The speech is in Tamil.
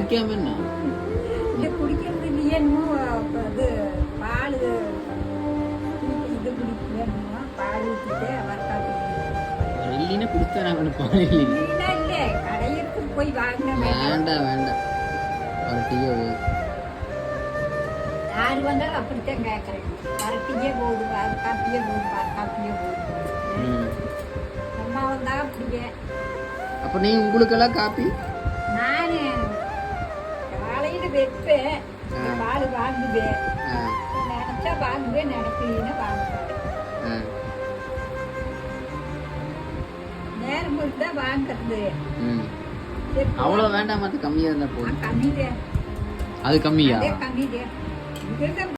குடிக்காம என்ன இது குடிக்கிறது இல்லையேன்னு அது பால் இது குடிக்கணுமா பால் ஊற்றிட்டு வரக்காத்து இல்லைன்னா குடிச்சா நான் பால் இல்லைன்னா இல்லை கடையிற்கு போய் வாங்கின வேண்டாம் வேண்டாம் ஒரு டீயோ யார் வந்தாலும் அப்படித்தான் கேட்குறேன் வரட்டியே போகுது காப்பியே போகுது காப்பியே போகுது அம்மா வந்தா அப்படியே அப்போ நீ உங்களுக்கெல்லாம் காப்பி நான் காலையில் வைப்பேன் பால் வாங்குவேன் நினச்சா வாங்குவேன் நினைக்கலன்னு வாங்குவேன் நேரம் இருந்தா வாங்குறது அவ்வளோ வேண்டாம் அது கம்மியாக இருந்தால் போதும் கம்மிதே அது கம்மியா கம்மிதே